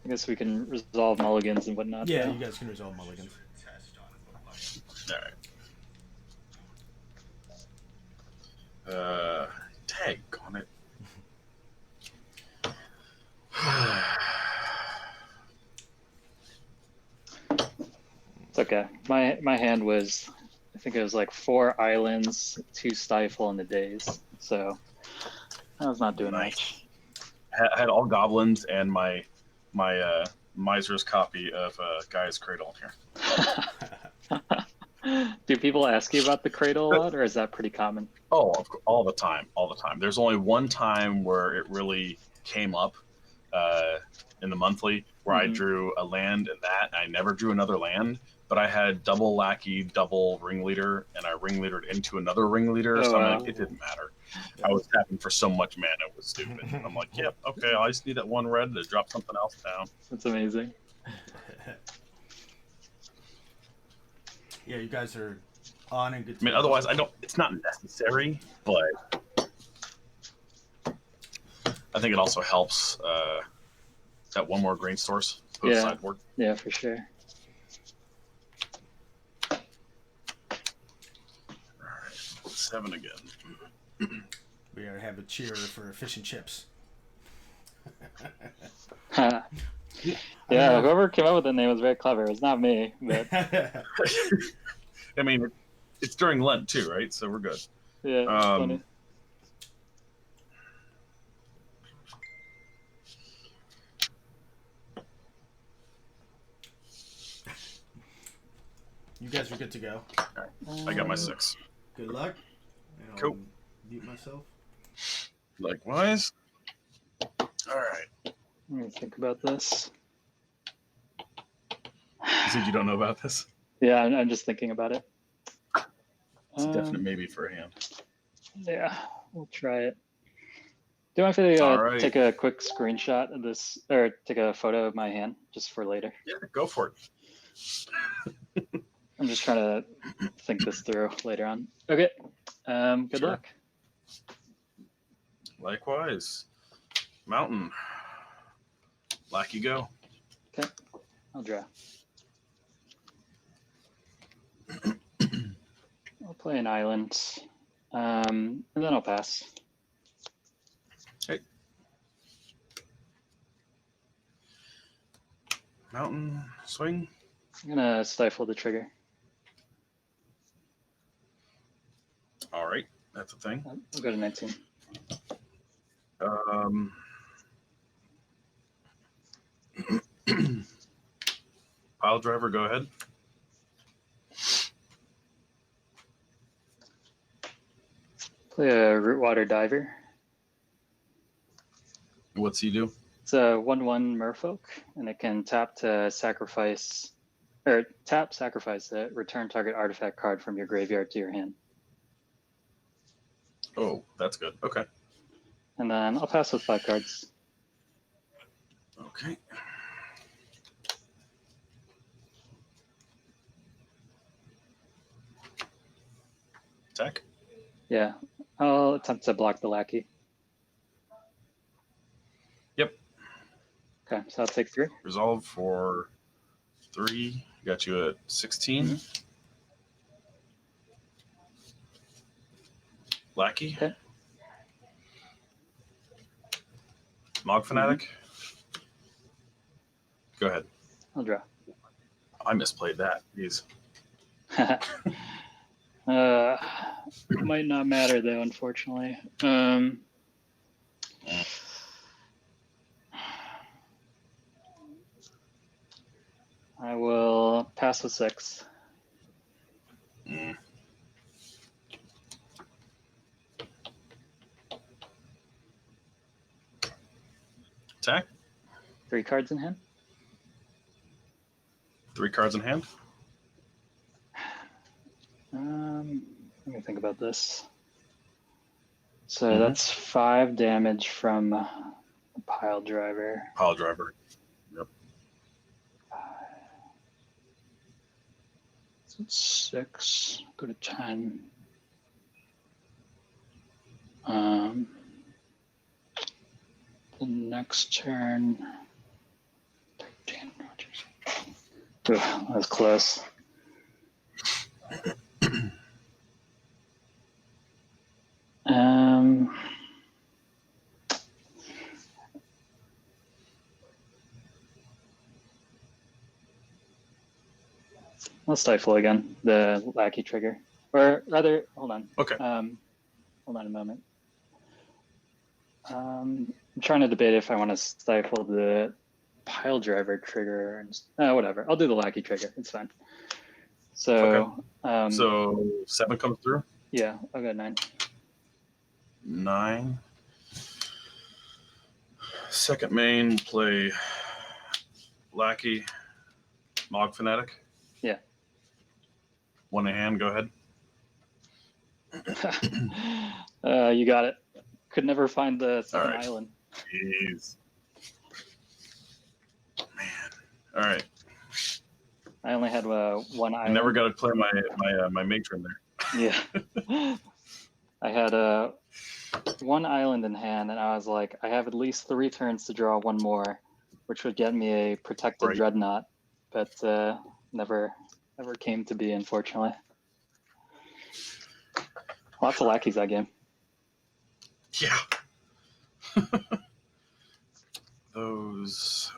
I guess we can resolve mulligans and whatnot. Yeah, though. you guys can resolve mulligans. All right. Tag on it. It's okay. My hand was, I think it was like 4 islands, 2 stifle, and the days. So I was not doing much. I had all goblins and my miser's copy of Gaia's Cradle here. Do people ask you about the cradle a lot, or is that pretty common? Oh, all the time, all the time. There's only one time where it really came up in the monthly where I drew a land and that. And I never drew another land, but I had double lackey, double ringleader, and I ringleadered into another ringleader. So I'm like, it didn't matter. I was tapping for so much mana, it was stupid. I'm like, yep, okay, I just need that one red to drop something else down. That's amazing. Yeah, you guys are on and good. I mean, otherwise, it's not necessary, but I think it also helps that one more grain source post sideboard. Yeah, for sure. All right, 7 again. We gotta have a cheer for fish and chips. Yeah, whoever came up with the name was very clever. It's not me, but I mean, it's during Lent too, right? So we're good. yeah, it's funny. You guys are good to go. Right. I got my 6. Good luck. And I'll Cool. mute myself. Likewise. All right. Let me think about this. You said you don't know about this? Yeah, I'm just thinking about it. It's a definite maybe for a hand. Yeah, we'll try it. Do you mind if I take a quick screenshot of this, or take a photo of my hand just for later? Yeah, go for it. I'm just trying to think this through later on. Okay. Good luck. Likewise. Mountain. Lackey, go. Okay. I'll draw. I'll play an island. And then I'll pass. Okay. Mountain, swing. I'm gonna stifle the trigger. All right, that's a thing. I'll go to 19. Pile driver, go ahead. Play a Rootwater Diver. What's he do? It's a 1/1 merfolk, and it can tap to sacrifice, or tap, sacrifice it, return target artifact card from your graveyard to your hand. Oh, that's good. Okay. And then I'll pass with 5 cards. Okay. Attack? Yeah, I'll attempt to block the lackey. Yep. Okay, so I'll take 3. Resolve for 3. Got you at 16. Lackey. Okay. Mog Fanatic. Go ahead. I'll draw. I misplayed that. Jeez. Might not matter though, unfortunately. I will pass with 6. Attack. 3 cards in hand. 3 cards in hand. Let me think about this. So that's 5 damage from the pile driver. Pile driver. Yep. So it's 6. Go to 10. The next turn, Ooh, that was close. I'll stifle again, the lackey trigger. Or rather, hold on. Okay. Hold on a moment. I'm trying to debate if I want to stifle the pile driver trigger. Whatever. I'll do the lackey trigger. It's fine. So, okay. So 7 comes through? Yeah, I'll go 9. 9. Second main, play lackey, Mog Fanatic. Yeah. 1 in hand, go ahead. You got it. Could never find the second island. Jeez. Man. All right. I only had 1 island. I never got to play my matron there. Yeah. I had 1 island in hand, and I was like, I have at least 3 turns to draw 1 more, which would get me a protected dreadnought, but never came to be, unfortunately. Lots of lackeys that game. Yeah. Those.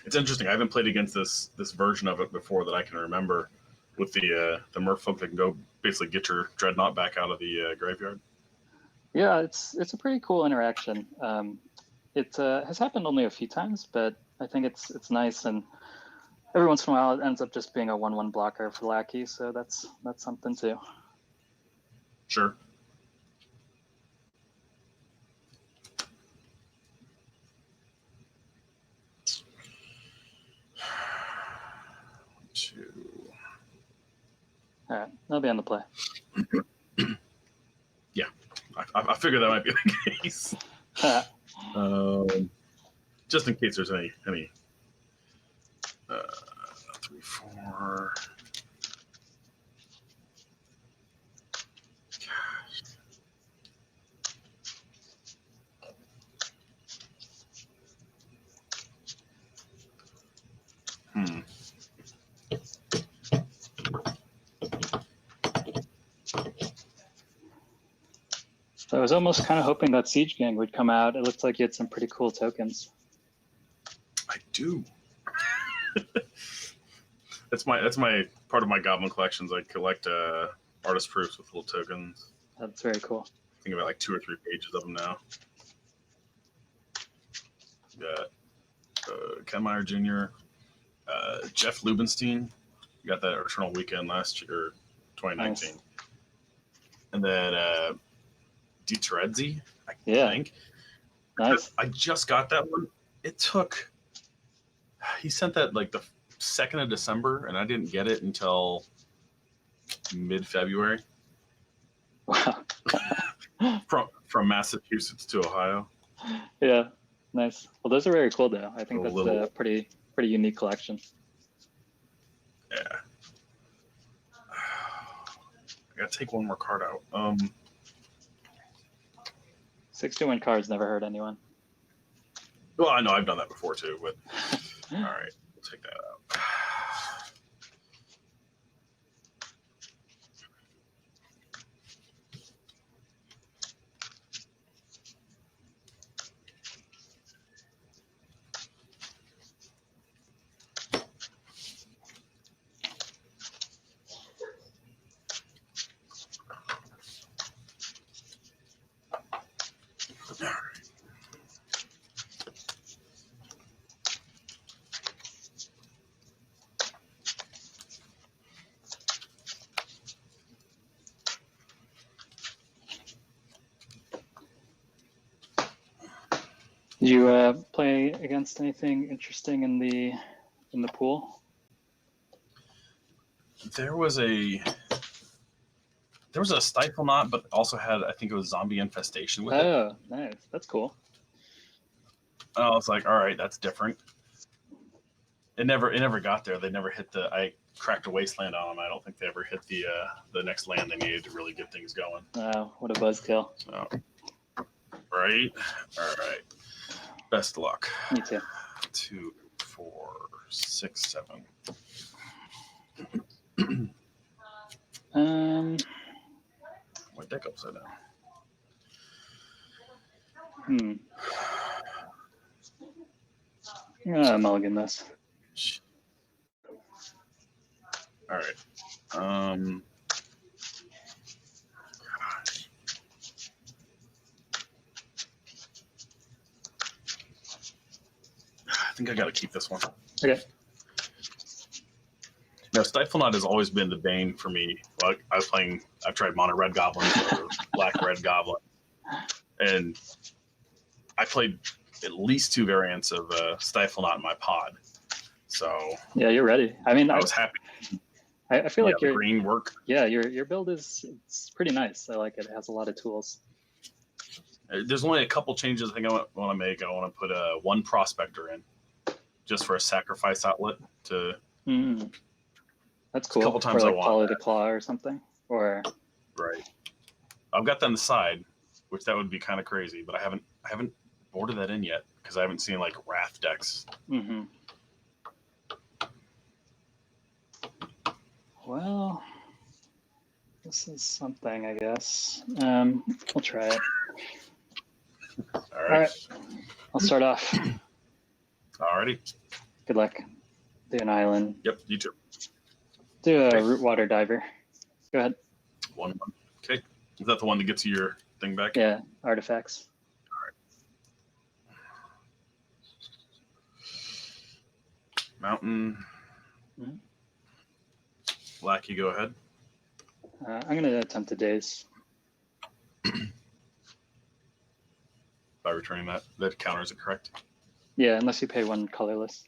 It's interesting. I haven't played against this version of it before that I can remember, with the merfolk that can go basically get your dreadnought back out of the graveyard. Yeah, it's a pretty cool interaction. It has happened only a few times, but I think it's nice, and every once in a while it ends up just being a 1/1 blocker for lackey, so that's something too. Sure. All right, I'll be on the play. Yeah, I figured that might be the case. Just in case there's any 3, 4. So I was almost kind of hoping that Siege Gang would come out. It looked like you had some pretty cool tokens. I do. That's my part of my Goblin collections. I collect artist proofs with little tokens. That's very cool. I think about like 2 or 3 pages of them now. Got Ken Meyer Jr., Jeff Lubenstein. You got that Eternal Weekend last year, 2019. Nice. And then Dieteredzi, I think. Nice. I just got that one. It took. He sent that like the 2nd of December, and I didn't get it until mid-February. Wow. from Massachusetts to Ohio. Yeah, nice. Well, those are very cool, though. I think that's a pretty unique collection. Yeah. I gotta take 1 more card out. 61 cards never hurt anyone. Well, I know I've done that before too, but all right, we'll take that out. Did you play against anything interesting in the pool? There was a Stifle Knot, but also had, I think it was Zombie Infestation with it. Oh, nice. That's cool. And I was like, all right, that's different. It never got there. They never hit I cracked a Wasteland on them. I don't think they ever hit the next land they needed to really get things going. Wow, what a buzzkill. So, Right. All right. Best of luck. Me too. 2, 4, 6, 7. My deck upside down. I'm gonna mulligan this. All right. I think I got to keep this one. Okay. Now, FishNought has always been the bane for me. Like I've tried mono red goblins or black red goblin, and I played at least 2 variants of FishNought in my pod. So yeah, you're ready. I mean, I was happy. I feel like your green work. Yeah, your build it's pretty nice. I like it. It has a lot of tools. There's only a couple changes I think I want to make. I want to put one prospector in, just for a sacrifice outlet to. That's cool. A couple times for like I want Follow that. the Claw or something. Or Right. I've got that on the side, which that would be kind of crazy, but I haven't boarded that in yet because I haven't seen like Wrath decks. Well, this is something, I guess. We'll try it. All All right. I'll start off. Alrighty. Good luck. Do an island. Yep, you too. Do a root water diver. Go ahead. 1-1. Okay. Is that the one that gets you your thing back? Yeah, artifacts. Mountain. Black, you go ahead. I'm going to attempt to daze. By returning that counters it, correct? Yeah, unless you pay 1 colorless.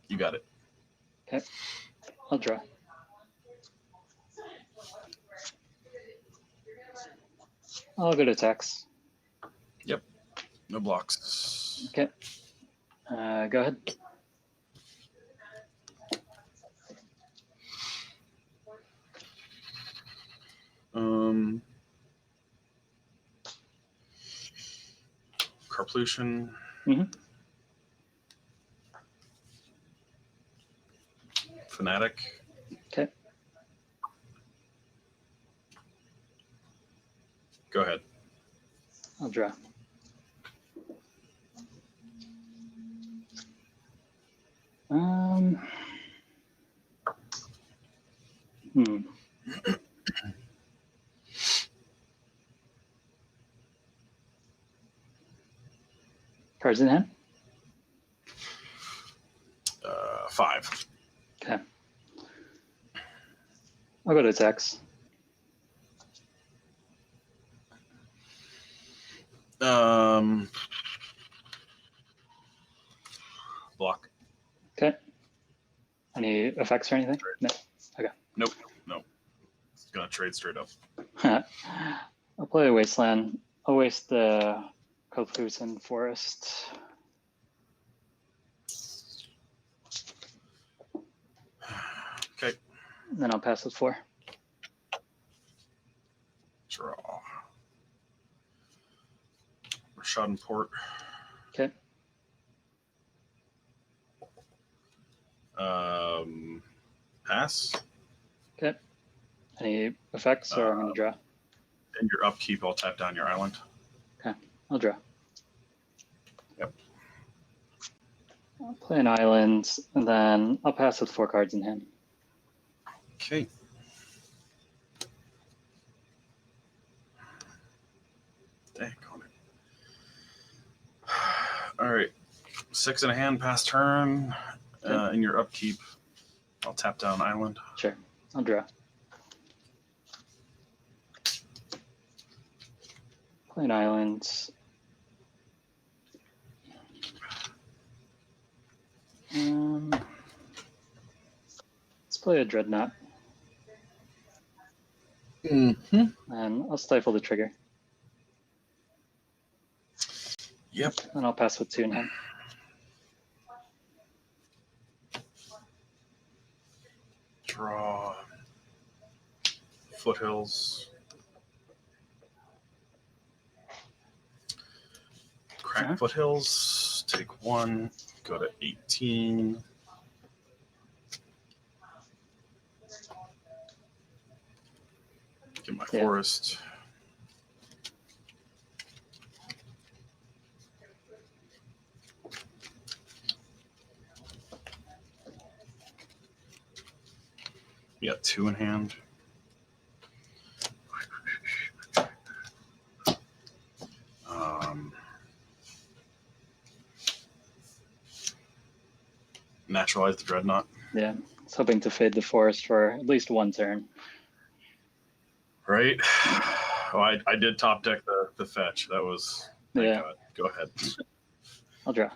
You got it. Okay. I'll draw. I'll go to attacks. Yep. No blocks. Okay. Go ahead. Carplution. Fanatic. Okay. Go ahead. I'll draw. Cards in hand? 5. Okay. I'll go to attacks. Block. Okay. Any effects or anything? No. Okay. Nope. It's gonna trade straight up. I'll play a Wasteland. I'll waste the Kofusen Forest. Okay. And then I'll pass with 4. Draw. Rashad and Port. Okay. Pass. Okay. Any effects or I'm going to draw? In your upkeep, I'll tap down your island. Okay. I'll draw. Yep. I'll play an island, and then I'll pass with 4 cards in hand. Okay. Dang on it. All right. 6 in a hand, pass turn. In your upkeep, I'll tap down island. Sure. I'll draw. Play an island. Let's play a Dreadnought. And I'll stifle the trigger. Yep. And I'll pass with 2 in hand. Draw. Foothills. Crack Foothills, take 1, go to 18. Get my forest. You got 2 in hand. Naturalize the Dreadnought. Yeah, I was hoping to fade the forest for at least 1 turn. Right. Well, I did top deck the fetch. That was thank God. Go ahead. I'll draw.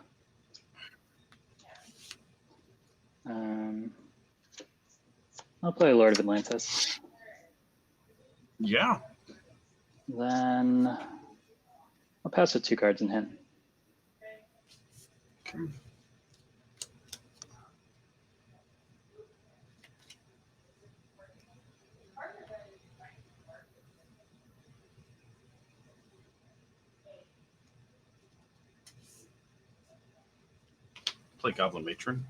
I'll play Lord of Atlantis. Yeah. Then I'll pass with 2 cards in hand. Okay. Play Goblin Matron.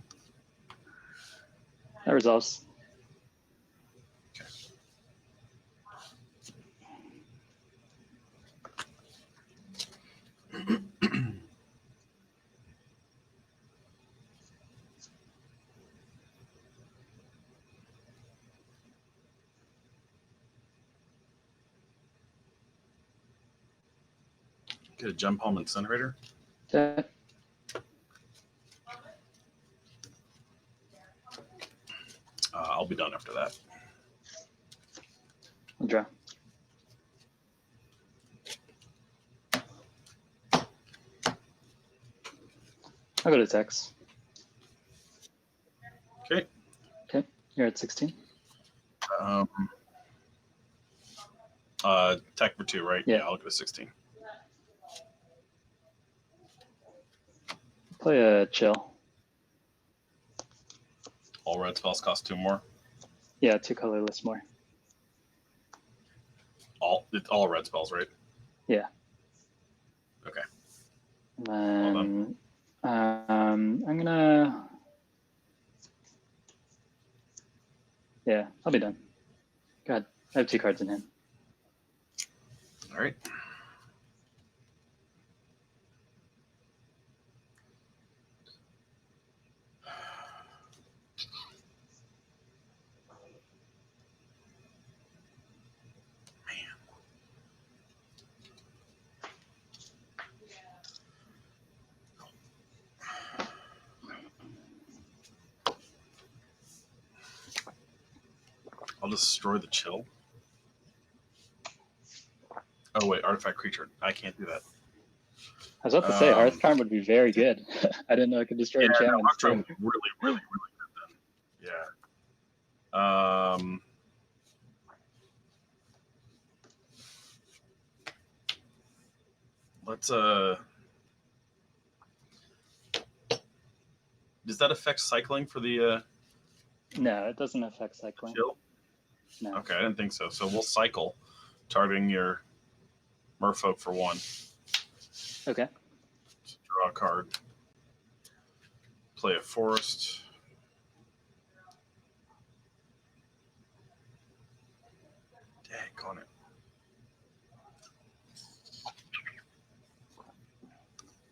That resolves. Okay. Get a Gem Palm Incinerator. Okay. I'll be done after that. I'll draw. I'll go to Tex. Okay. Okay, you're at 16. Tech for 2, right? Yeah. I'll go to 16. Play a chill. All red spells cost 2 more. Yeah, 2 colorless more. It's all red spells, right? Yeah. Okay. And then I'm gonna. Yeah, I'll be done. Go ahead. I have 2 cards in hand. All right. I'll destroy the chill. Oh wait, artifact creature. I can't do that. I was about to say Hearthcard would be very good. I didn't know it could destroy enchantments too. Really, really, really good then. Yeah. Let's does that affect cycling for the No, it doesn't affect cycling. chill? No. Okay, I didn't think so. So we'll cycle, targeting your merfolk for 1. Okay. Draw a card. Play a forest. Dang on it.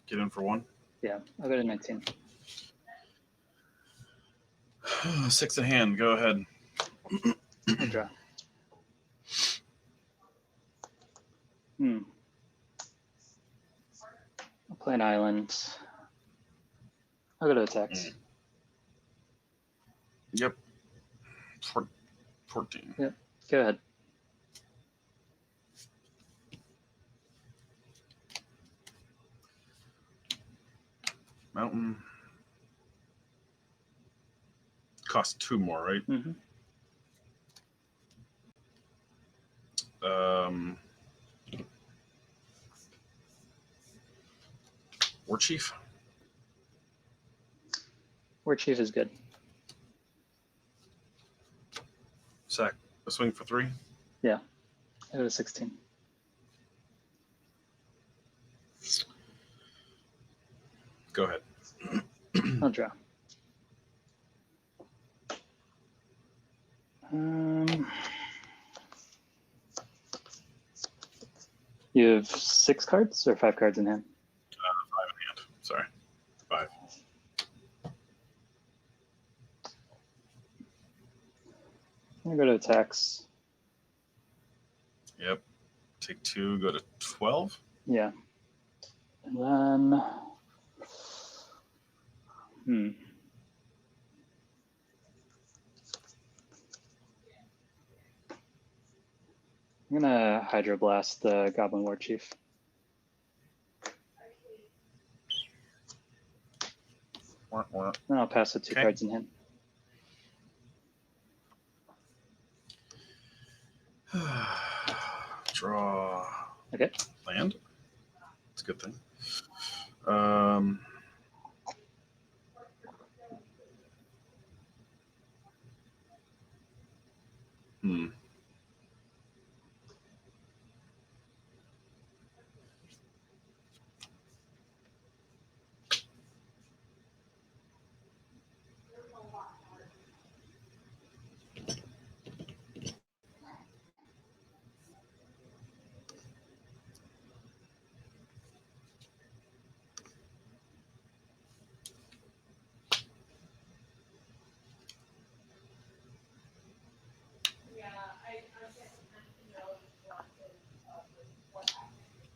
Get in for 1. Yeah, I'll go to 19. 6 in hand. Go ahead. I'll draw. I'll play an island. I'll go to attacks. Yep. 14. Yep. Go ahead. Mountain. Cost 2 more, right? Mm-hmm. War Chief. War Chief is good. Sack. A swing for 3. Yeah. I go to 16. Go ahead. I'll draw. You have 6 cards or 5 cards in hand? 5 in hand. Sorry. 5. I'm gonna go to attacks. Yep. Take 2, go to 12. Yeah. And then, I'm gonna Hydroblast the Goblin War Chief. Then I'll pass the 2 cards in hand. Draw. Okay. Land. That's a good thing.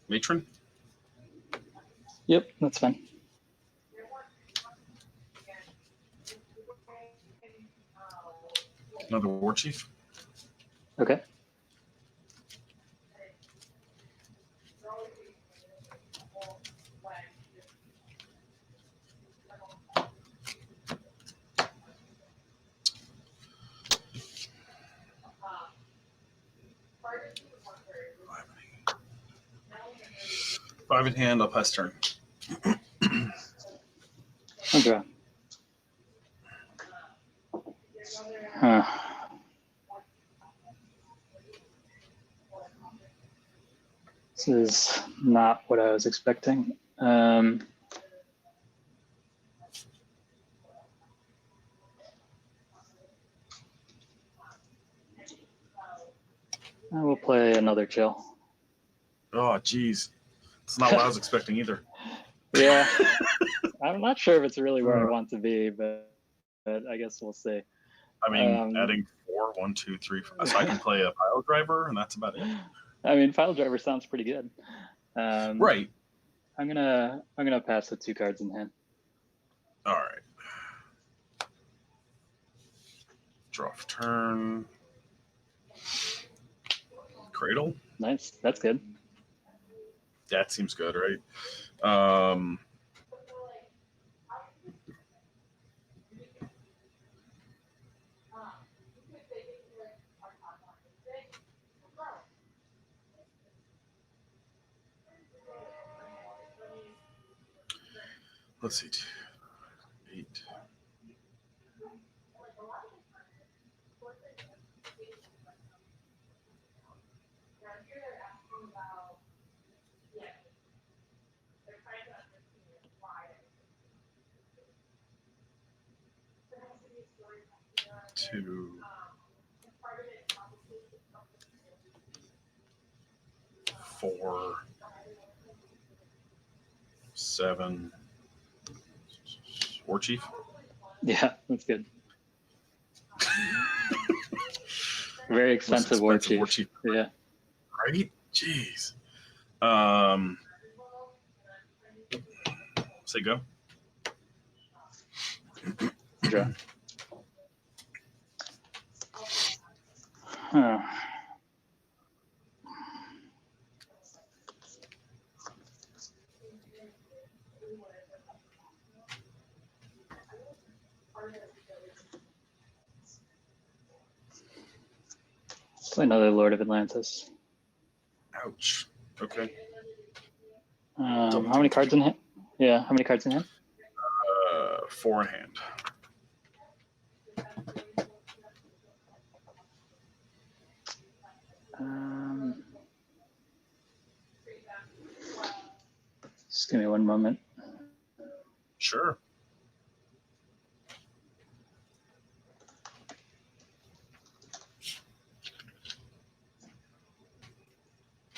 Matron? Yep, that's fine. Another War Chief? Okay. Five in hand, I'll pass turn. I'll draw. Huh. This is not what I was expecting. I will play another chill. Oh, geez. It's not what I was expecting either. Yeah. I'm not sure if it's really where I want to be, but I guess we'll see. I mean, adding 4, 1, 2, 3, 4. So I can play a pile driver, and that's about it. I mean, file driver sounds pretty good. Right. I'm gonna pass the 2 cards in hand. All right. Draw for turn. Cradle. Nice. That's good. That seems good, right? Let's see. 8. Two. 4. 7. War Chief. Yeah, that's good. Very expensive War Chief. Yeah. Right? Jeez. Say go. Draw. Huh. Play another Lord of Atlantis. Ouch. Okay. How many cards in hand? Yeah, how many cards in hand? 4 in hand. Just give me one moment. Sure.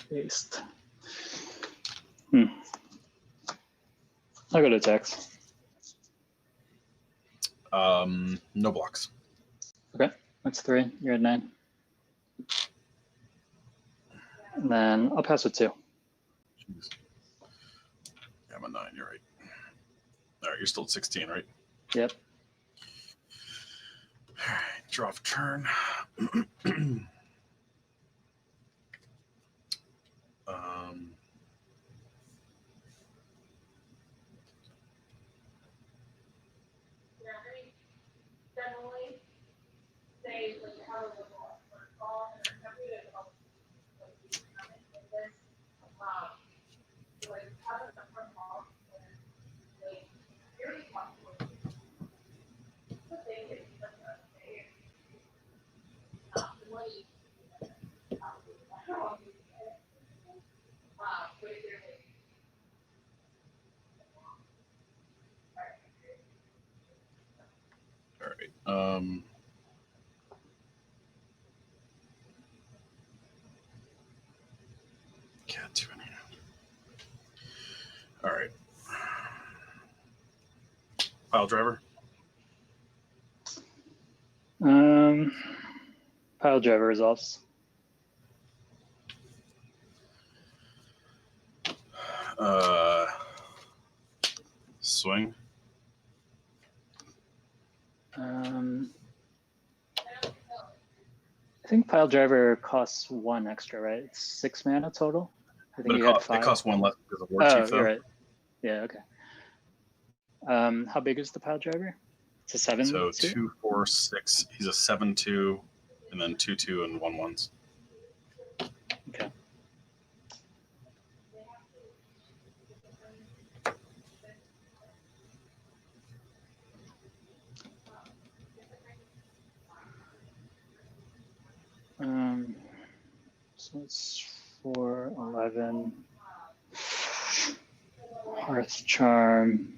Paste. I'll go to attacks. No blocks. Okay, that's 3. You're at 9. And then I'll pass with 2. Jeez. Yeah, I'm at 9. You're right. All right, you're still at 16, right? Yep. All right, draw for turn. All right. Cat 2 in hand. All right. Pile driver. Pile driver resolves. Swing. I think pile driver costs 1 extra, right? It's 6 mana total. I think But you had 5. it costs 1 less because of War Oh, Chief, though. you're right. Yeah, okay. How big is the pile driver? It's a 7. So 2, 4, 6. He's a 7/2, and then 2/2 and 1/1s. Okay. So it's 4, 11. Hearth Charm.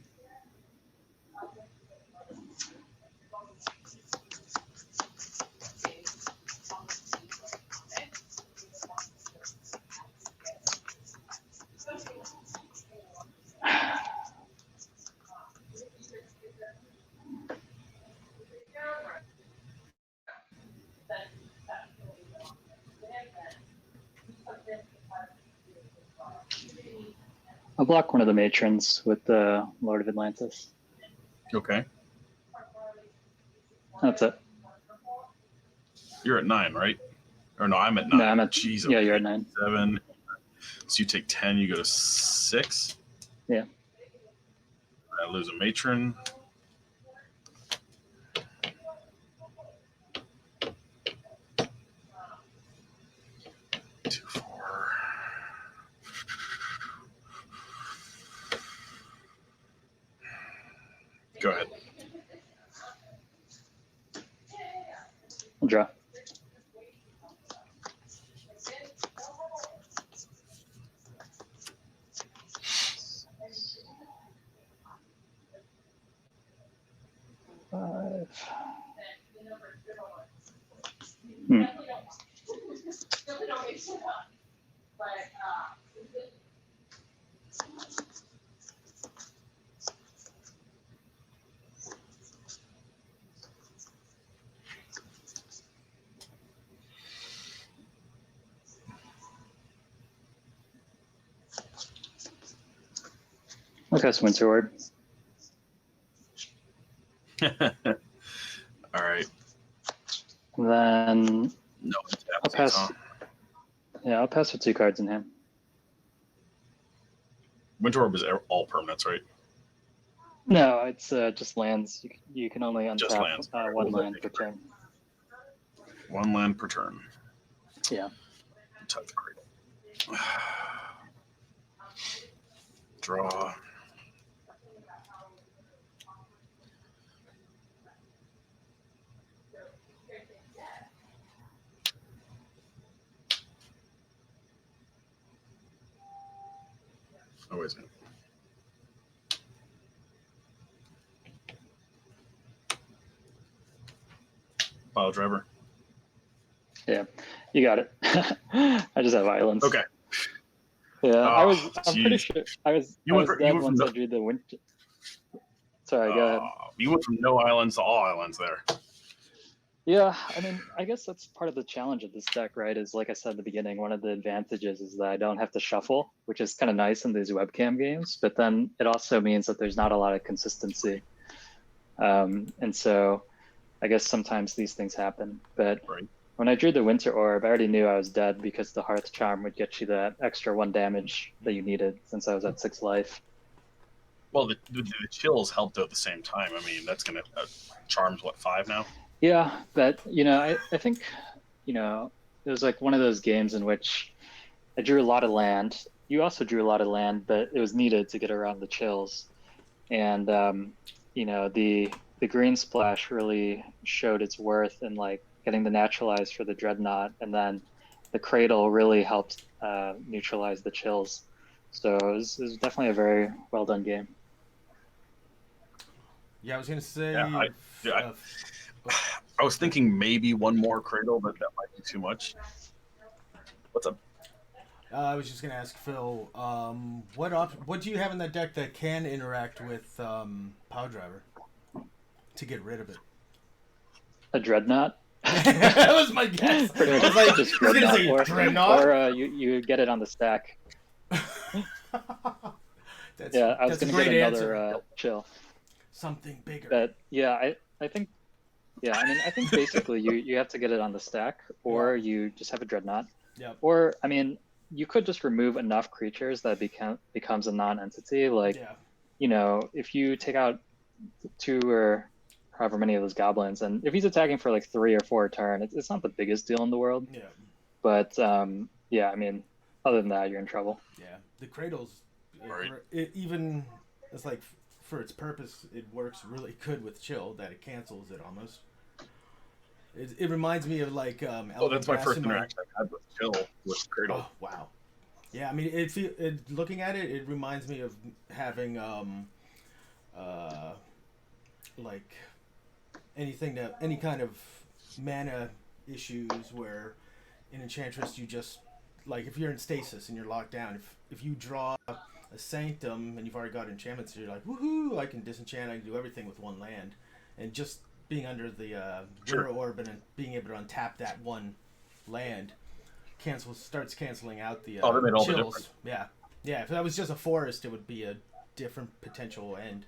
I'll block one of the matrons with the Lord of Atlantis. Okay. That's it. You're at 9, right? Or no, I'm at 9. No, I'm at. Jeez, Yeah, okay. you're at 9. 7. So you take 10, you go to 6. Yeah. I lose a matron. Two, 4. Go ahead. I'll draw. I'll cast Winter Ward. All right. Then No, I'll pass. Yeah, I'll pass with 2 cards in hand. Winter Orb is all permanents, right? No, it's just lands. You can only Just untap lands. 1 land per turn. 1 land per turn. Yeah. Tough card. Draw. Oh, wait a minute. Pile driver. Yeah, you got it. I just have islands. Okay. Yeah, I'm pretty jeez. sure I was You went dead from once I drew the winter. Sorry, go ahead. You went from no islands to all islands there. Yeah, I mean, I guess that's part of the challenge of this deck, right? Is like I said at the beginning, one of the advantages is that I don't have to shuffle, which is kind of nice in these webcam games. But then it also means that there's not a lot of consistency. And so I guess sometimes these things happen. But Right. when I drew the Winter Orb, I already knew I was dead because the Hearth Charm would get you that extra 1 damage that you needed since I was at 6 life. Well, the chills helped at the same time. I mean, that's going to Charm's what, 5 now? Yeah, but I think it was like one of those games in which I drew a lot of land. You also drew a lot of land, but it was needed to get around the chills. And the green splash really showed its worth in like getting the naturalize for the Dreadnought, and then the Cradle really helped neutralize the chills. So it was definitely a very well done game. Yeah, I was gonna say. Yeah, I was thinking maybe one more Cradle, but that might be too much. What's up? I was just gonna ask Phil, what do you have in that deck that can interact with Power Driver to get rid of it? A Dreadnought. That was my guess. Pretty much I was like, just Dreadnought, or you get it on the stack. Yeah, I was going to get another chill. Something bigger. But yeah, I think basically you have to get it on the stack, or you just have a Dreadnought. Yeah. Or I mean, you could just remove enough creatures that becomes a non-entity. Like, if you take out 2 or however many of those goblins, and if he's attacking for like 3 or 4 a turn, it's not the biggest deal in the world. Yeah. But yeah, I mean, other than that, you're in trouble. Yeah, the Cradle's Right. even it's like for its purpose, it works really good with chill. That it cancels it almost. It reminds me of like. That's my first interaction I've had with chill with Cradle. Oh wow. Yeah, I mean, looking at it, it reminds me of having like any kind of mana issues where in Enchantress you just like if you're in stasis and you're locked down, if you draw a Sanctum and you've already got enchantments, so you're like, woohoo! I can disenchant, I can do everything with 1 land, and just being under the Mirror Orb and being able to untap that 1 land starts canceling out the that made all the chills. difference. Yeah. If that was just a forest, it would be a different potential end.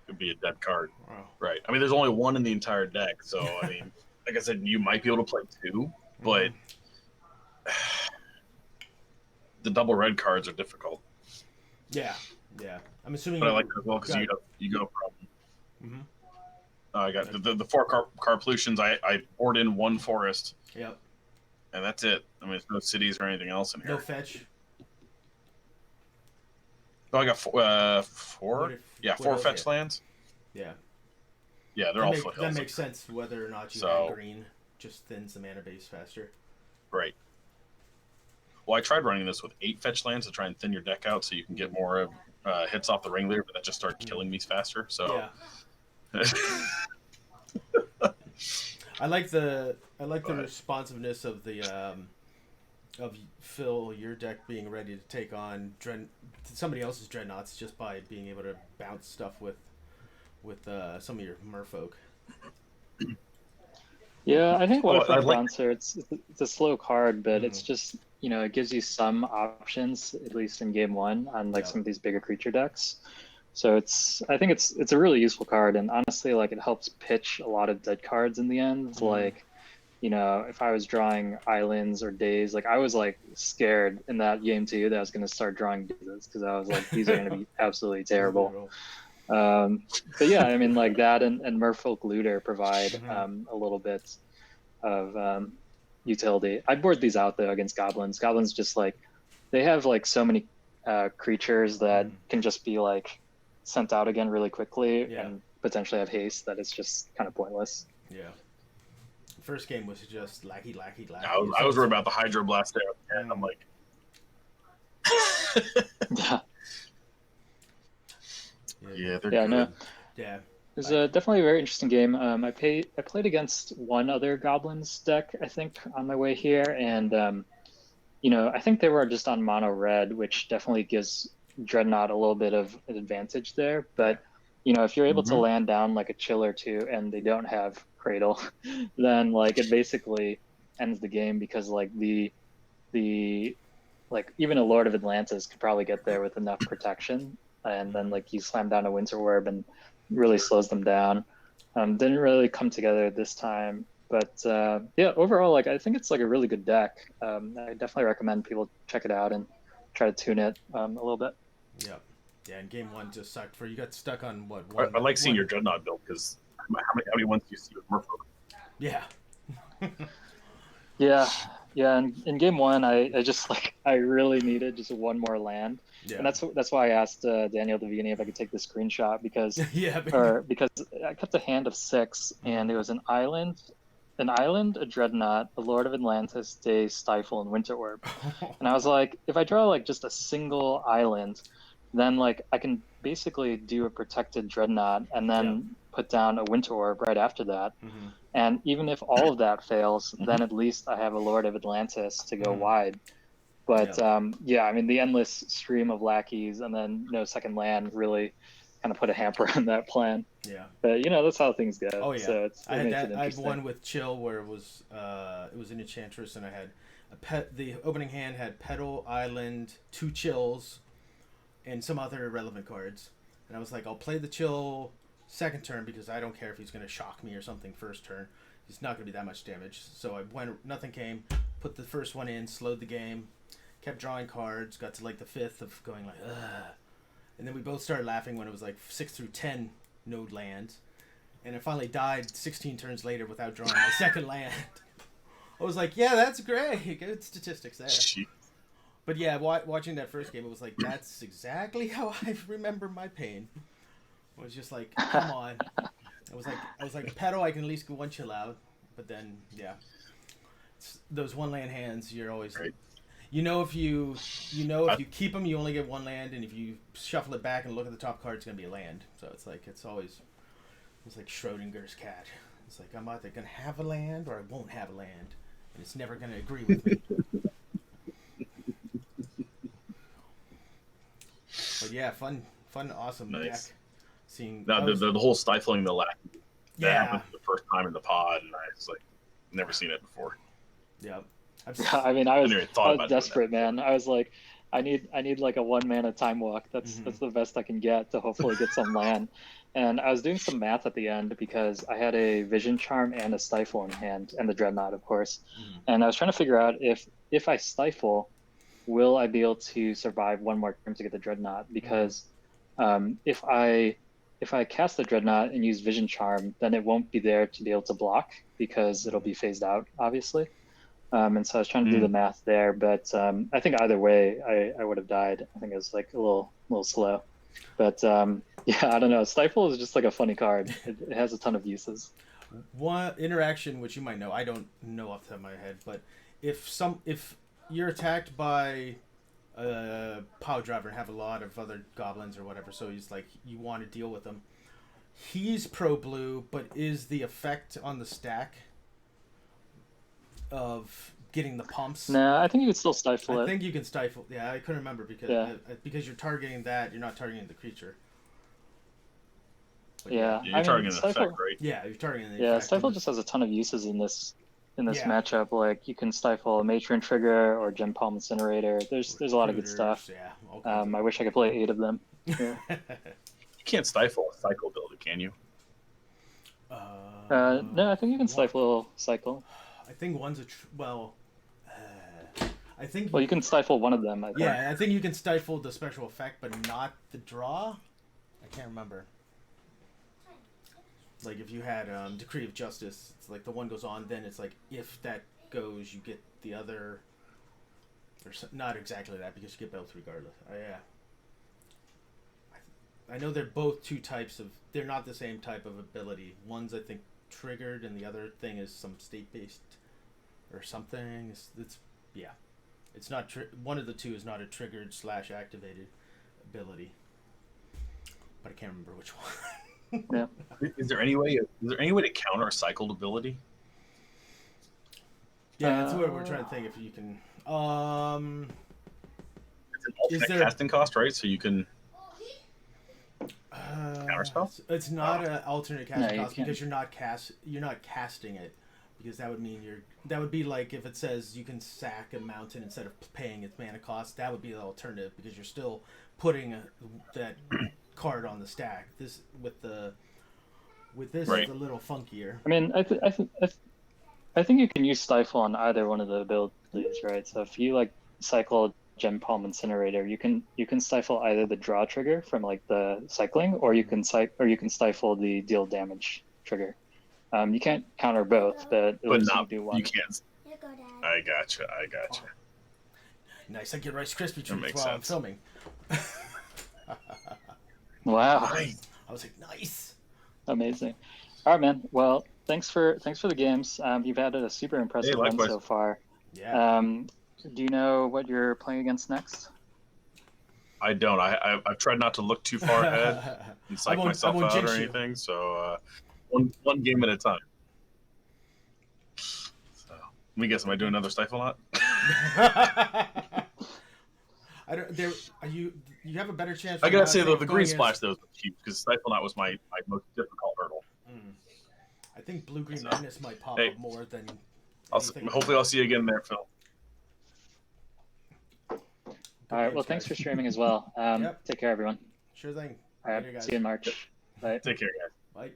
It would be a dead card. Oh. Right. I mean, there's only 1 in the entire deck, so I mean, like I said, you might be able to play 2, but the double red cards are difficult. Yeah. I'm assuming. But I like that as well because you go from. Mm-hmm. I got the 4 Carplutions. I poured in 1 forest. Yep. And that's it. I mean, there's no cities or anything else in here. No fetch. Oh, I got 4. 4 fetch lands. Yeah. Yeah, they're all foothills. That makes sense. Whether or not you have green, just thins the mana base faster. Right. Well, I tried running this with 8 fetch lands to try and thin your deck out so you can get more hits off the Ringleader, but that just started killing me faster. So. Yeah. I like the responsiveness of the of Phil, your deck being ready to take on somebody else's Dreadnoughts just by being able to bounce stuff with some of your merfolk. Yeah, I think Waterfoot Bouncer, it's a slow card, but it's just, it gives you some options, at least in game 1, on like some of these bigger creature decks. So I think it's a really useful card, and honestly, like, it helps pitch a lot of dead cards in the end. Like, if I was drawing islands or days, like I was like scared in that game too that I was going to start drawing days because I was like, these are going to be absolutely terrible. But yeah, I mean, like that and Merfolk Looter provide a little bit of utility. I board these out though against Goblins. Goblins just like, they have like so many creatures that can just be like sent out again really quickly and potentially have haste that it's just kind of pointless. Yeah. First game was just lackey. I was worried about the Hydroblast there, and I'm like, yeah, they're good. Yeah. was definitely a very interesting game. I played against one other Goblins deck, I think, on my way here, and I think they were just on mono red, which definitely gives Dreadnought a little bit of an advantage there. But if you're able to land down like a chill or two and they don't have Cradle, then like it basically ends the game because like the like even a Lord of Atlantis could probably get there with enough protection, and then like you slam down a Winter Orb and really slows them down. Didn't really come together this time, but yeah, overall, like I think it's like a really good deck. I definitely recommend people check it out and try to tune it a little bit. Yep. Yeah, and game one just sucked for you. Got stuck on what? One, I like seeing your Dreadnought build because how many ones do you see with Merfolk? Yeah. Yeah. And in game one, I just like I really needed just one more land, and that's why I asked Daniel at the beginning if I could take the screenshot because because I kept a hand of 6 and it was an island, a Dreadnought, a Lord of Atlantis, Day, Stifle, and Winter Orb, and I was like, if I draw like just a single island, then like I can basically do a protected Dreadnought and then put down a Winter Orb right after that. And even if all of that fails, then at least I have a Lord of Atlantis to go wide. But yeah, I mean, the endless stream of lackeys and then no second land really kind of put a hamper on that plan. Yeah. But that's how things go. Oh yeah. So I had one with Chill where it was an Enchantress, and I had the opening hand had Petal, Island, 2 Chills, and some other irrelevant cards. And I was like, I'll play the Chill second turn because I don't care if he's going to shock me or something first turn. He's not going to be that much damage. So I went, nothing came, put the first one in, slowed the game, kept drawing cards, got to like the 5th of going like, ugh. And then we both started laughing when it was like 6 through 10 node lands. And it finally died 16 turns later without drawing my second land. I was like, yeah, that's great. Good statistics there. But yeah, watching that first game, it was like, that's exactly how I remember my pain. It was just like, come on. I was like, Petal, I can at least go one chill out. But then, yeah. Those one land hands, you're always... Right. If you keep them, you only get one land, and if you shuffle it back and look at the top card, it's going to be a land. So it's like Schrodinger's cat. It's like, I'm either going to have a land or I won't have a land. And it's never going to agree with me. But yeah, fun, awesome deck. Seeing the whole stifling the lack. That happened the first time in the pod, and I was like, never seen it before. Yeah. I mean, I was desperate, man. I was like, I need like a 1 mana time walk. That's the best I can get to hopefully get some land. And I was doing some math at the end because I had a Vision Charm and a Stifle in hand, and the Dreadnought, of course. And I was trying to figure out if I Stifle, will I be able to survive one more turn to get the Dreadnought? Because if I cast the Dreadnought and use Vision Charm, then it won't be there to be able to block because it'll be phased out, obviously. And so I was trying to do the math there, but I think either way, I would have died. I think it was like a little slow. But yeah, I don't know. Stifle is just like a funny card. It has a ton of uses. One interaction, which you might know, I don't know off the top of my head, but if you're attacked by a Power Driver and have a lot of other goblins or whatever, so he's like, you want to deal with them. He's pro blue, but is the effect on the stack of getting the pumps? No, I think you can still stifle it. I think you can stifle. Yeah, I couldn't remember because you're targeting that, you're not targeting the creature. But yeah, you're targeting the effect, right? Yeah, you're targeting the effect. Yeah, stifle just has a ton of uses in this matchup. Like you can stifle a Matron Trigger or Gem Palm Incinerator. There's a lot of good stuff. Yeah. I wish I could play 8 of them. Yeah. You can't stifle a cycle builder, can you? No, I think you can stifle cycle. I think one's I think. Well, you can stifle one of them. I think. Yeah, I think you can stifle the special effect, but not the draw. I can't remember. Like if you had Decree of Justice, it's like the one goes on, then it's like if that goes, you get the other. Or not exactly that because you get both regardless. Yeah. I know they're both two types of. They're not the same type of ability. One's I think triggered, and the other thing is some state based, or something. It's not. One of the two is not a triggered / activated ability. But I can't remember which one. Yeah. Is there any way? Is there any way to counter a cycled ability? Yeah, that's what we're trying to think if you can. It's an alternate casting cost, right? So you can counterspell. It's not an alternate casting No, cost because you're not casting it, because that would mean that would be like if it says you can sack a mountain instead of paying its mana cost. That would be the alternative because you're still putting that card on the stack. This Right. it's a little funkier. I mean, I think you can use Stifle on either one of the abilities, right? So if you like cycle Gem Palm Incinerator, you can stifle either the draw trigger from like the cycling, or you can stifle the deal damage trigger. You can't counter both, but at least you do one. You can't. I gotcha. Oh. Nice. I get Rice Krispie treats while sense. I'm filming. Wow. Nice. I was like, nice. Amazing. All right, man. Well, thanks for the games. You've had a super impressive run so far. Yeah. Do you know what you're playing against next? I don't. I've tried not to look too far ahead and psych myself out or anything. So one game at a time. So let me guess. Am I doing another Stifle Knot? I don't. You have a better chance. I gotta say though, the green splash though is huge because Stifle Knot was my most difficult hurdle. I think Blue Green Madness might pop up more than. Hopefully, I'll see you again there, Phil. All right. Well, thanks for streaming as well. Take care, everyone. Sure thing. All right. See you in March. Bye. Take care, guys. Bye.